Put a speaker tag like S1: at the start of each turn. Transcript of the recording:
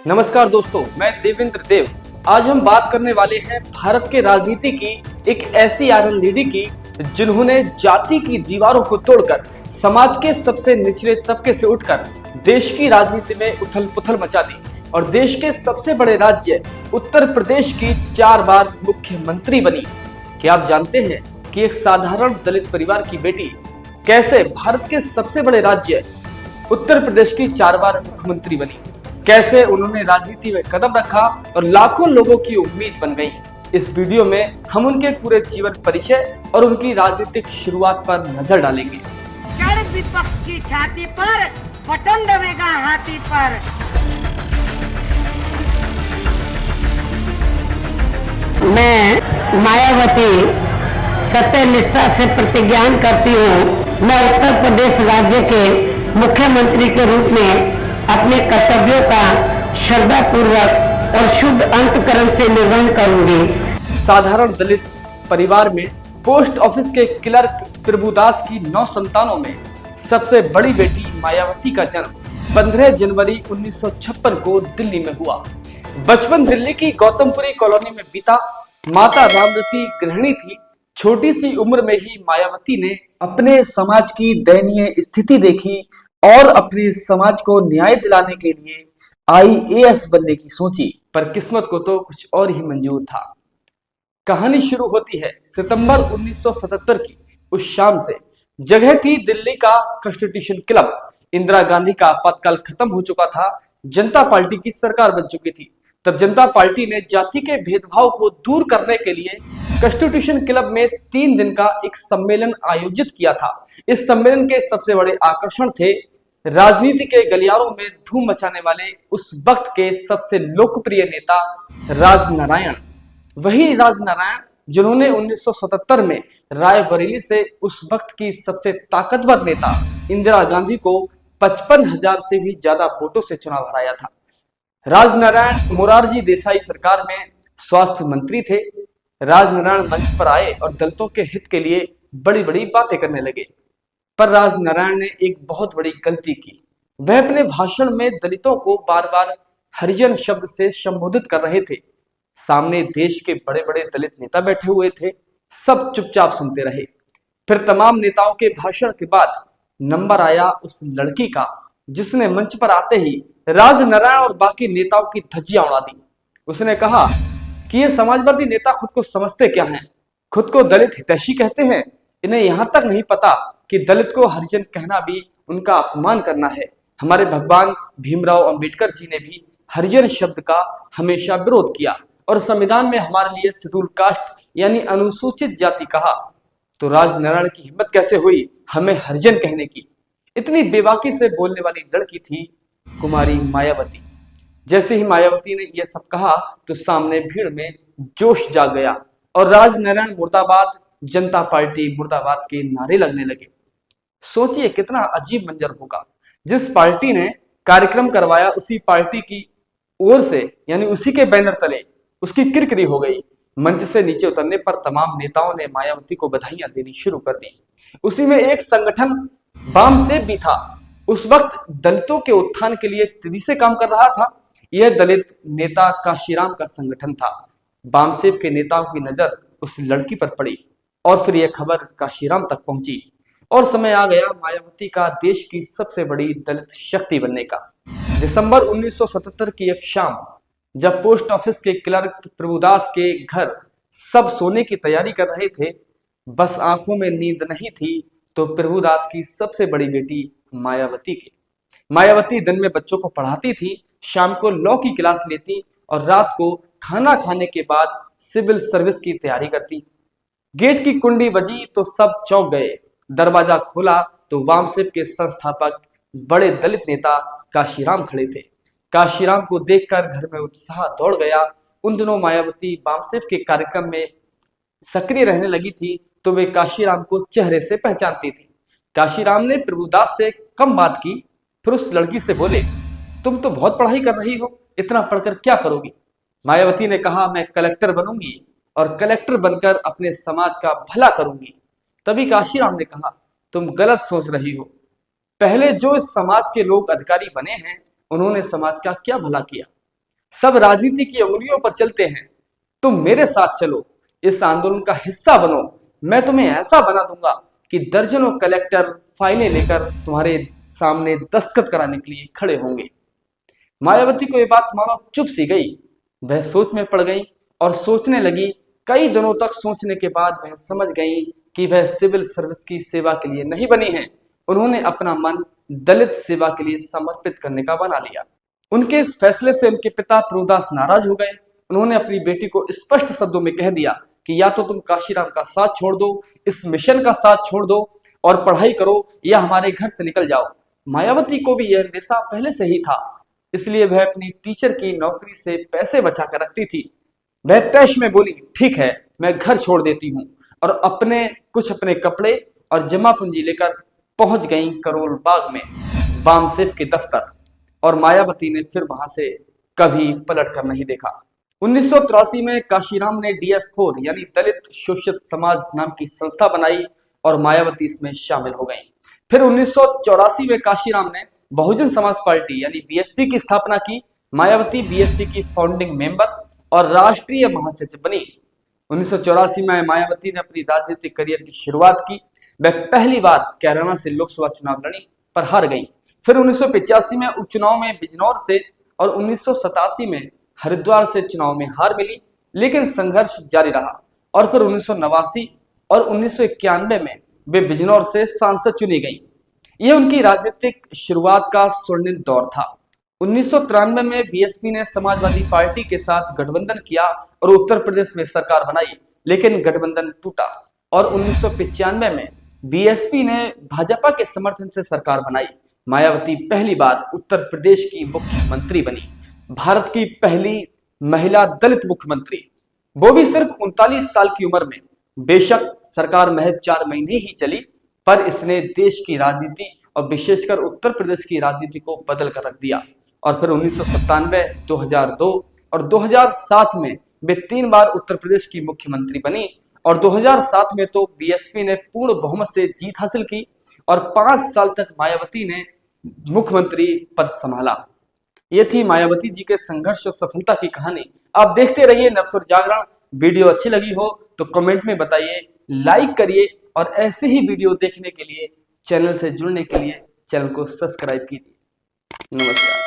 S1: नमस्कार दोस्तों, मैं देवेंद्र देव। आज हम बात करने वाले हैं भारत के राजनीति की एक ऐसी आयरन लेडी की जिन्होंने जाति की दीवारों को तोड़कर समाज के सबसे निचले तबके से उठकर देश की राजनीति में उथल पुथल मचा दी और देश के सबसे बड़े राज्य उत्तर प्रदेश की 4 बार मुख्यमंत्री बनी। क्या आप जानते हैं कि एक साधारण दलित परिवार की बेटी कैसे भारत के सबसे बड़े राज्य उत्तर प्रदेश की 4 बार मुख्यमंत्री बनी? कैसे उन्होंने राजनीति में कदम रखा और लाखों लोगों की उम्मीद बन गई। इस वीडियो में हम उनके पूरे जीवन परिचय और उनकी राजनीतिक शुरुआत पर नजर डालेंगे।
S2: चढ़ विपक्ष की छाती पर, बटन दबेगा हाथी पर।
S3: मैं मायावती सत्य निष्ठा से प्रतिज्ञा करती हूँ। मैं उत्तर प्रदेश राज्य के मुख्यमंत्री के रूप में अपने कर्तव्यों का श्रद्धापूर्वक और शुद्ध अंतकरण से निर्वहन करूंगी।
S1: साधारण दलित परिवार में पोस्ट ऑफिस के क्लर्क प्रभुदास की 9 संतानों में सबसे बड़ी बेटी मायावती का जन्म 15 जनवरी 1956 को दिल्ली में हुआ। बचपन दिल्ली की गौतमपुरी कॉलोनी में बीता। माता रामवती गृहिणी थी। छोटी सी उम्र में ही मायावती ने अपने समाज की दयनीय स्थिति देखी और अपने समाज को न्याय दिलाने के लिए आईएएस बनने की सोची, पर किस्मत को तो कुछ और ही मंजूर था। कहानी शुरू होती है सितंबर 1977 की उस शाम से। जगह थी दिल्ली का कॉन्स्टिट्यूशन क्लब। इंदिरा गांधी का आपातकाल खत्म हो चुका था। जनता पार्टी की सरकार बन चुकी थी। तब जनता पार्टी ने जाति के भेदभाव को दूर करने के लिए कॉन्स्टिट्यूशन क्लब में 3 दिन का एक सम्मेलन आयोजित किया था। इस सम्मेलन के सबसे बड़े आकर्षण थे राजनीति के गलियारों में धूम मचाने वाले उस वक्त के सबसे लोकप्रिय नेता राजनारायण। वही राजनारायण जिन्होंने 1977 में रायबरेली से उस वक्त की सबसे ताकतवर नेता इंदिरा गांधी को 55,000 से भी ज्यादा वोटों से चुनाव हराया था। राजनारायण मोरारजी देसाई सरकार में स्वास्थ्य मंत्री थे। राजनारायण मंच पर आए और दलितों के हित के लिए बड़ी बड़ी बातें करने लगे, पर राजनारायण ने एक बहुत बड़ी गलती की। वह अपने भाषण में दलितों को बार बार हरिजन शब्द से संबोधित कर रहे थे। सामने देश के बड़े बड़े दलित नेता बैठे हुए थे। सब चुपचाप सुनते रहे। फिर तमाम नेताओं के भाषण के बाद नंबर आया उस लड़की का, जिसने मंच पर आते ही राजनारायण और बाकी नेताओं की धज्जियां उड़ा दी। उसने कहा कि ये समाजवादी नेता खुद को समझते क्या हैं? खुद को दलित हितैषी कहते हैं। इन्हें यहां तक नहीं पता कि दलित को हरिजन कहना भी उनका अपमान करना है। हमारे भगवान भीमराव अंबेडकर जी ने भी हरिजन शब्द का हमेशा विरोध किया और संविधान में हमारे लिए शेड्यूल कास्ट यानी अनुसूचित जाति कहा। तो राजनारायण की हिम्मत कैसे हुई हमें हरिजन कहने की? इतनी बेबाकी से बोलने वाली लड़की थी कुमारी मायावती। जैसे ही मायावती ने यह सब कहा तो सामने भीड़ में जोश जाग गया और राजनारायण मुर्दाबाद, जनता पार्टी मुर्दाबाद के नारे लगने लगे। सोचिए कितना अजीब मंजर होगा। जिस पार्टी ने कार्यक्रम करवाया उसी पार्टी की ओर से यानी उसी के बैनर तले उसकी किरकिरी हो गई। मंच से नीचे उतरने पर तमाम नेताओं ने मायावती को बधाइयां देनी शुरू कर दी। उसी में एक संगठन वामसेव भी था। उस वक्त दलितों के उत्थान के लिए तेजी से काम कर रहा था। यह दलित नेता काशीराम का संगठन था। वामसेव के नेताओं की नजर उस लड़की पर पड़ी और फिर यह खबर काशीराम तक पहुंची और समय आ गया मायावती का देश की सबसे बड़ी दलित शक्ति बनने का। दिसंबर 1977 की एक शाम, जब पोस्ट ऑफिस के क्लर्क प्रभुदास के घर सब सोने की तैयारी कर रहे थे, बस आंखों में नींद नहीं थी तो प्रभुदास की सबसे बड़ी बेटी मायावती की। मायावती दिन में बच्चों को पढ़ाती थी, शाम को लॉ की क्लास लेती और रात को खाना खाने के बाद सिविल सर्विस की तैयारी करती। गेट की कुंडी बजी तो सब चौंक गए। दरवाजा खोला तो वामसेव के संस्थापक बड़े दलित नेता काशीराम खड़े थे। काशीराम को देखकर घर में उत्साह दौड़ गया। उन दिनों मायावती वामसेव के कार्यक्रम में सक्रिय रहने लगी थी तो वे काशीराम को चेहरे से पहचानती थी। काशीराम ने प्रभुदास से कम बात की, फिर उस लड़की से बोले, तुम तो बहुत पढ़ाई कर रही हो, इतना पढ़कर क्या करोगी? मायावती ने कहा, मैं कलेक्टर बनूंगी और कलेक्टर बनकर अपने समाज का भला करूंगी। तभी काशीराम ने कहा, तुम गलत सोच रही हो। पहले जो इस समाज के लोग अधिकारी बने हैं उन्होंने समाज का क्या भला किया? सब राजनीति की उंगलियों पर चलते हैं, तुम मेरे साथ चलो, इस आंदोलन का हिस्सा बनो, मैं तुम्हें ऐसा बना दूंगा कि दर्जनों कलेक्टर फाइलें लेकर तुम्हारे सामने दस्तखत कराने के लिए खड़े होंगे। मायावती को यह बात मानो चुप सी गई। वह सोच में पड़ गई और सोचने लगी। कई दिनों तक सोचने के बाद वह समझ गई कि वह सिविल सर्विस की सेवा के लिए नहीं बनी है। उन्होंने अपना मन दलित सेवा के लिए समर्पित करने का बना लिया। उनके इस फैसले से उनके पिता प्रभुदास नाराज हो गए। उन्होंने अपनी बेटी को स्पष्ट शब्दों में कह दिया कि या तो तुम काशीराम का साथ छोड़ दो, इस मिशन का साथ छोड़ दो और पढ़ाई करो, या हमारे घर से निकल जाओ। मायावती को भी यह अंदेशा पहले से ही था, इसलिए वह अपनी टीचर की नौकरी से पैसे बचा कर रखती थी। वह तैश में बोली, ठीक है, मैं घर छोड़ देती हूँ, और अपने कपड़े और जमा पूंजी लेकर पहुंच गई करोल बाग में बामसेफ के दफ्तर। और मायावती ने फिर वहां से कभी पलट कर नहीं देखा। 1983 में काशीराम ने DS4 यानी दलित शोषित समाज नाम की संस्था बनाई और मायावती इसमें शामिल हो गई। फिर 1984 में काशीराम ने बहुजन समाज पार्टी यानी BSP की स्थापना की। मायावती BSP की फाउंडिंग मेंबर और राष्ट्रीय महासचिव बनी। 1984 में मायावती ने अपनी राजनीतिक करियर की शुरुआत की। वह पहली बार कैराना से लोकसभा चुनाव लड़ी पर हार गई। फिर 1985 में उपचुनाव में बिजनौर से और 1987 में हरिद्वार से चुनाव में हार मिली, लेकिन संघर्ष जारी रहा और फिर 1989 और 1991 में वे बिजनौर से सांसद चुनी गई। यह उनकी राजनीतिक शुरुआत का स्वर्णिम दौर था। 1993 में BSP ने समाजवादी पार्टी के साथ गठबंधन किया और उत्तर प्रदेश में सरकार बनाई, लेकिन गठबंधन टूटा और 1995 में BSP ने भाजपा के समर्थन से सरकार बनाई। मायावती पहली बार उत्तर प्रदेश की मुख्यमंत्री बनी, भारत की पहली महिला दलित मुख्यमंत्री, वो भी सिर्फ 39 साल की उम्र में। बेशक सरकार महज 4 महीने ही चली, पर इसने देश की राजनीति और विशेषकर उत्तर प्रदेश की राजनीति को बदल कर रख दिया। और फिर 1997, 2002 और 2007 में वे 3 बार उत्तर प्रदेश की मुख्यमंत्री बनी और 2007 में तो BSP ने पूर्ण बहुमत से जीत हासिल की और 5 साल तक मायावती ने मुख्यमंत्री पद संभाला। ये थी मायावती जी के संघर्ष और सफलता की कहानी। आप देखते रहिए नवसुर जागरण। वीडियो अच्छी लगी हो तो कमेंट में बताइए, लाइक करिए और ऐसे ही वीडियो देखने के लिए चैनल से जुड़ने के लिए चैनल को सब्सक्राइब कीजिए। नमस्कार।